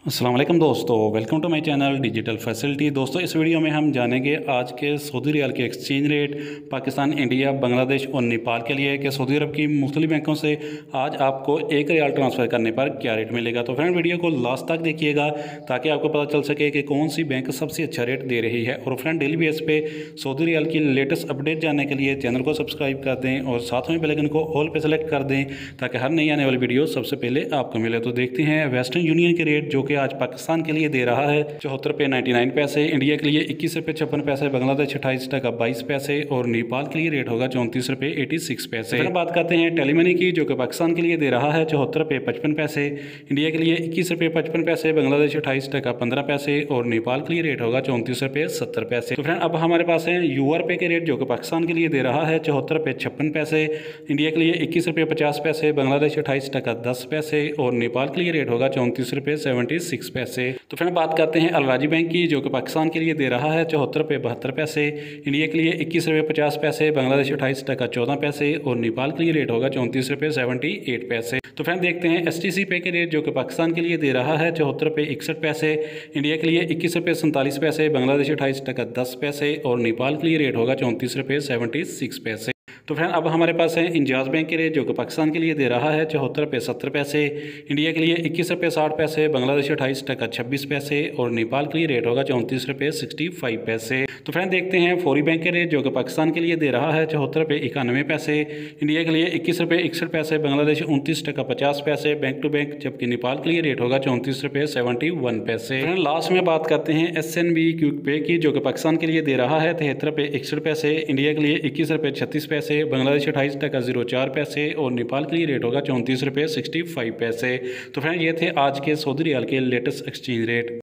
अस्सलाम वालेकुम दोस्तों, welcome to my channel digital facility. दोस्तों, इस वीडियो में हम जानेंगे आज के सऊदी रियाल के exchange rate Pakistan, India, Bangladesh और नेपाल के लिए कि सऊदी अरब की मुख्तलिफ बैंकों से आज आपको एक रियाल ट्रांसफ़र करने पर क्या रेट मिलेगा। तो फ्रेंड, वीडियो को लास्ट तक देखिएगा ताकि आपको पता चल सके कि कौन सी बैंक सबसे अच्छा रेट दे रही है। और फ्रेंड, डेली बेस पे सऊदी रियाल की लेटेस्ट अपडेट जानने के लिए चैनल को सब्सक्राइब कर दें और साथ में बेल आइकन को ऑल पे सेलेक्ट कर दें ताकि हर नई आने वाली वीडियो सबसे पहले आपको मिले। तो देखते हैं वेस्टर्न यूनियन के रेट, जो कि आज पाकिस्तान के लिए दे रहा है 74 रुपये 99 पैसे, इंडिया के लिए 21 रुपये 56 पैसे, बांग्लादेश 28 टका 22 पैसे और नेपाल के लिए रेट होगा 34 रुपये 86 पैसे। फिर बात करते हैं टेलीमनी की, जो कि पाकिस्तान के लिए दे रहा है 74 रुपये 55 पैसे, इंडिया के लिए 21 रुपये 55 पैसे, बांग्लादेश 28 टका 15 पैसे और नेपाल के लिए रेट होगा 34 रुपये 70 पैसे। तो फ्रेंड, अब हमारे पास है यूआर पे के रेट, जो कि पाकिस्तान के लिए दे रहा है 74 रुपये 56 पैसे, इंडिया के लिए 21 रुपये 50 पैसे, बांग्लादेश 28 टका 10 पैसे और नेपाल के लिए रेट होगा 34 रुपये 76 पैसे। तो फ्रेंड, बात करते हैं अलराजी बैंक की, जो कि पाकिस्तान के लिए दे रहा है 74 रुपये 72 पैसे, इंडिया के लिए 21 रुपये 50 पैसे, बांग्लादेश 28 टका 14 पैसे और नेपाल के लिए रेट होगा 34 रुपये 78 पैसे। तो फ्रेंड, देखते हैं एसटीसी पे के रेट, जो कि पाकिस्तान के लिए दे रहा है 74 रुपये 61 पैसे, इंडिया के लिए 21 रुपये 47 पैसे, बांग्लादेश 28 टका 10 पैसे और नेपाल के लिए रेट होगा 34 रुपये 76 पैसे। तो फ्रेंड, अब हमारे पास है इंजाज बैंक के रेट, जो कि पाकिस्तान के लिए दे रहा है 74 रुपये 70 पैसे, इंडिया के लिए 21 रुपये 60 पैसे, बांग्लादेश 28 टका 26 पैसे और नेपाल के लिए रेट होगा 34 रुपये 65 पैसे। तो फ्रेंड, देखते हैं फौरी बैंक के रेट, जो कि पाकिस्तान के लिए दे रहा है 74 रुपये 91 पैसे, इंडिया के लिए 21 रुपये 61 पैसे, बांग्लादेश 29 टका 50 पैसे बैंक टू बैंक, जबकि नेपाल के लिए रेट होगा 34 रुपये 71 पैसे। फ्रेंड, लास्ट में बात करते हैं SNB क्विक पे की, जो कि पाकिस्तान के लिए दे रहा है 73 रुपये 61 पैसे, इंडिया के लिए 21 रुपये 36 पैसे, बांग्लादेश 28 टका 04 पैसे और नेपाल के लिए रेट होगा 34 रुपये 65 पैसे। तो फ्रेंड, ये थे आज के सऊदी रियाल के लेटेस्ट एक्सचेंज रेट।